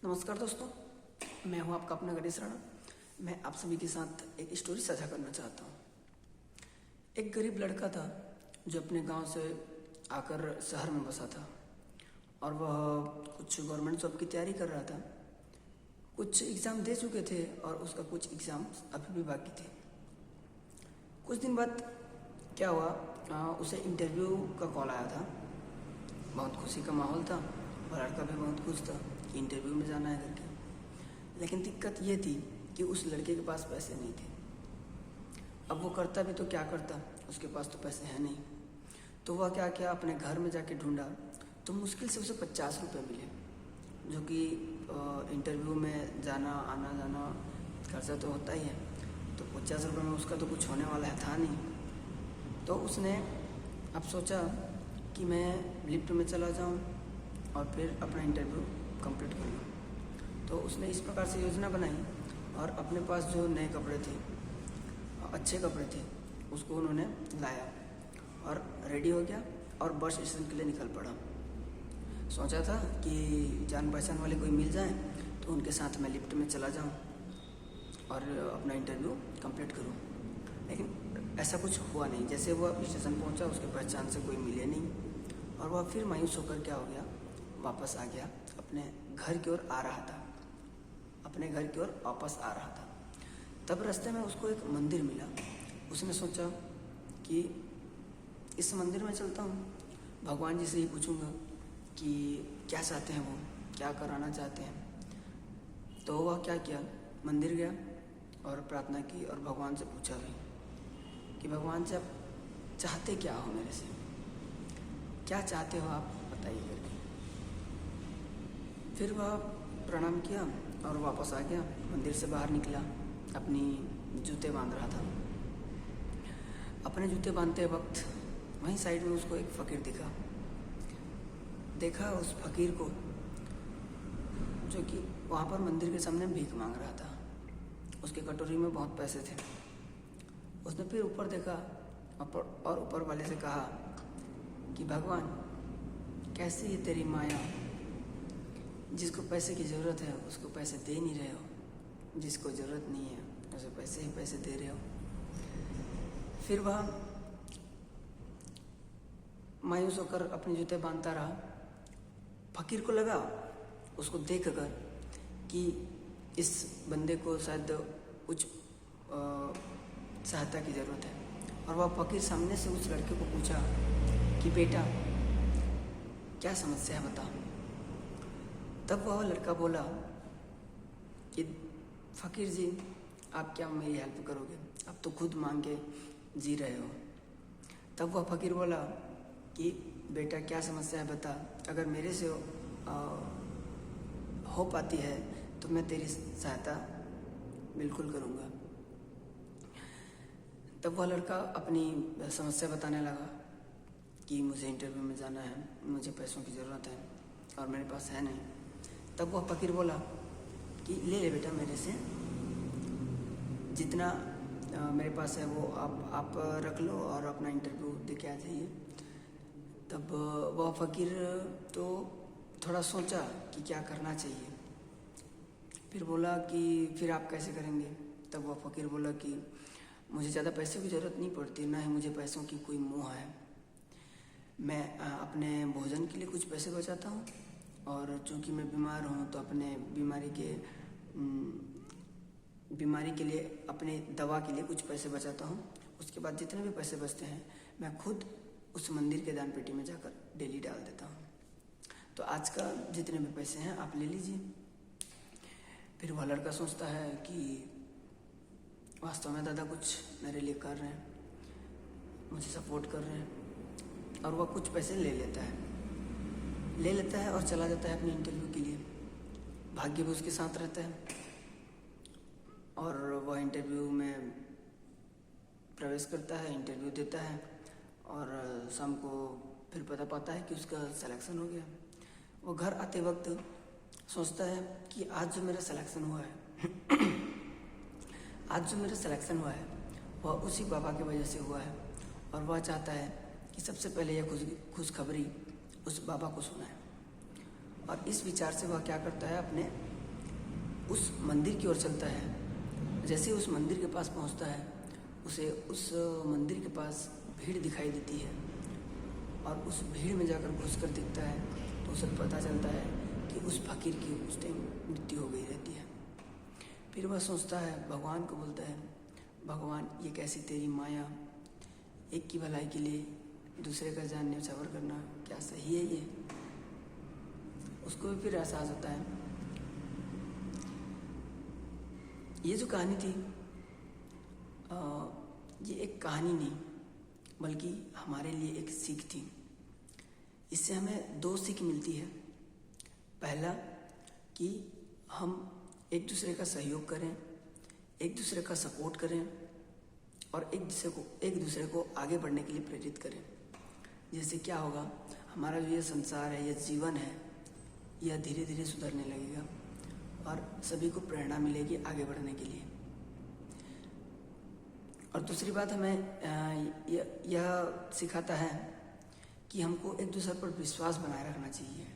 नमस्कार दोस्तों, मैं हूं आपका अपना गणेश राणा। मैं आप सभी के साथ एक स्टोरी साझा करना चाहता हूं। एक गरीब लड़का था जो अपने गांव से आकर शहर में बसा था और वह कुछ गवर्नमेंट जॉब की तैयारी कर रहा था। कुछ एग्ज़ाम दे चुके थे और उसका कुछ एग्ज़ाम अभी भी बाकी थे। कुछ दिन बाद क्या हुआ, उसे इंटरव्यू का कॉल आया था। बहुत खुशी का माहौल था और लड़का भी बहुत खुश था कि इंटरव्यू में जाना है करके। लेकिन दिक्कत ये थी कि उस लड़के के पास पैसे नहीं थे। अब वो करता भी तो क्या करता, उसके पास तो पैसे हैं नहीं। तो वह क्या किया, अपने घर में जाके ढूंढा तो मुश्किल से उसे 50 रुपये मिले, जो कि इंटरव्यू में जाना आना जाना खर्चा तो होता ही है। तो 50 रुपये में उसका तो कुछ होने वाला है था नहीं। तो उसने अब सोचा कि मैं लिफ्ट में चला जाऊं और फिर अपना इंटरव्यू कंप्लीट कर लूँ। तो उसने इस प्रकार से योजना बनाई और अपने पास जो नए कपड़े थे, अच्छे कपड़े थे, उसको उन्होंने लाया और रेडी हो गया और बस स्टेशन के लिए निकल पड़ा। सोचा था कि जान पहचान वाले कोई मिल जाए तो उनके साथ मैं लिफ्ट में चला जाऊं और अपना इंटरव्यू कंप्लीट करूं। लेकिन ऐसा कुछ हुआ नहीं। जैसे वह स्टेशन पहुंचा, उसके पहचान से कोई मिले नहीं और वह फिर मायूस होकर क्या हो गया, वापस आ गया, अपने घर की ओर आ रहा था, अपने घर की ओर वापस आ रहा था। तब रास्ते में उसको एक मंदिर मिला। उसने सोचा कि इस मंदिर में चलता हूँ, भगवान जी से ही पूछूंगा कि क्या चाहते हैं, वो क्या कराना चाहते हैं। तो वह क्या किया, मंदिर गया और प्रार्थना की और भगवान से पूछा भी कि भगवान जी आप चाहते क्या हो, मेरे से क्या चाहते हो आप, बताइए करके। फिर वह प्रणाम किया और वापस आ गया, मंदिर से बाहर निकला, अपनी जूते बांध रहा था। अपने जूते बांधते वक्त वहीं साइड में उसको एक फ़कीर देखा उस फकीर को, जो कि वहाँ पर मंदिर के सामने भीख मांग रहा था। उसके कटोरी में बहुत पैसे थे। उसने फिर ऊपर देखा और ऊपर वाले से कहा कि भगवान, कैसी है तेरी माया, जिसको पैसे की ज़रूरत है उसको पैसे दे नहीं रहे हो, जिसको ज़रूरत नहीं है उसे पैसे ही पैसे दे रहे हो। फिर वह मायूस होकर अपने जूते बांधता रहा। फकीर को लगा उसको देखकर कि इस बंदे को शायद कुछ सहायता की ज़रूरत है और वह फकीर सामने से उस लड़के को पूछा कि बेटा क्या समस्या है, बता। तब वह लड़का बोला कि फ़कीर जी, आप क्या मेरी हेल्प करोगे, आप तो खुद मांग के जी रहे हो। तब वह फ़कीर बोला कि बेटा क्या समस्या है, बता। अगर मेरे से हो पाती है तो मैं तेरी सहायता बिल्कुल करूँगा। तब वह लड़का अपनी समस्या बताने लगा कि मुझे इंटरव्यू में जाना है, मुझे पैसों की ज़रूरत है और मेरे पास है नहीं। तब वह फकीर बोला कि ले बेटा, मेरे से जितना मेरे पास है वो आप रख लो और अपना इंटरव्यू दे के आ जाइए। तब वह फकीर तो थोड़ा सोचा कि क्या करना चाहिए। फिर बोला कि फिर आप कैसे करेंगे। तब वह फकीर बोला कि मुझे ज़्यादा पैसों की ज़रूरत नहीं पड़ती, ना ही मुझे पैसों की कोई मोह है। मैं अपने भोजन के लिए कुछ पैसे बचाता हूँ और चूँकि मैं बीमार हूँ तो अपने बीमारी के लिए, अपने दवा के लिए कुछ पैसे बचाता हूँ। उसके बाद जितने भी पैसे बचते हैं मैं खुद उस मंदिर के दान पेटी में जाकर डेली डाल देता हूँ। तो आज का जितने भी पैसे हैं आप ले लीजिए। फिर वह लड़का सोचता है कि वास्तव में दादा कुछ मेरे लिए कर रहे हैं, मुझे सपोर्ट कर रहे हैं, और वह कुछ पैसे ले लेता है और चला जाता है अपने इंटरव्यू के लिए। भाग्य भी उसके साथ रहता है और वह इंटरव्यू में प्रवेश करता है, इंटरव्यू देता है और शाम को फिर पता पाता है कि उसका सिलेक्शन हो गया। वो घर आते वक्त सोचता है कि आज जो मेरा सिलेक्शन हुआ है वह उसी बाबा की वजह से हुआ है और वह चाहता है कि सबसे पहले यह खुशखबरी उस बाबा को सुनाए। और इस विचार से वह क्या करता है, अपने उस मंदिर की ओर चलता है। जैसे ही उस मंदिर के पास पहुंचता है, उसे उस मंदिर के पास भीड़ दिखाई देती है और उस भीड़ में जाकर घुसकर दिखता है तो उसे पता चलता है कि उस फकीर की उस टाइम मृत्यु हो गई रहती है। फिर वह सोचता है, भगवान को बोलता है, भगवान ये कैसी तेरी माया, एक की भलाई के लिए दूसरे का जान न्यौछावर करना क्या सही है ये। उसको भी फिर एहसास होता है। ये जो कहानी थी ये एक कहानी नहीं बल्कि हमारे लिए एक सीख थी। इससे हमें दो सीख मिलती है। पहला कि हम एक दूसरे का सहयोग करें, एक दूसरे का सपोर्ट करें और एक दूसरे को आगे बढ़ने के लिए प्रेरित करें। जैसे क्या होगा, हमारा जो ये संसार है, ये जीवन है, यह धीरे धीरे सुधरने लगेगा और सभी को प्रेरणा मिलेगी आगे बढ़ने के लिए। और दूसरी बात हमें यह सिखाता है कि हमको एक दूसरे पर विश्वास बनाए रखना चाहिए।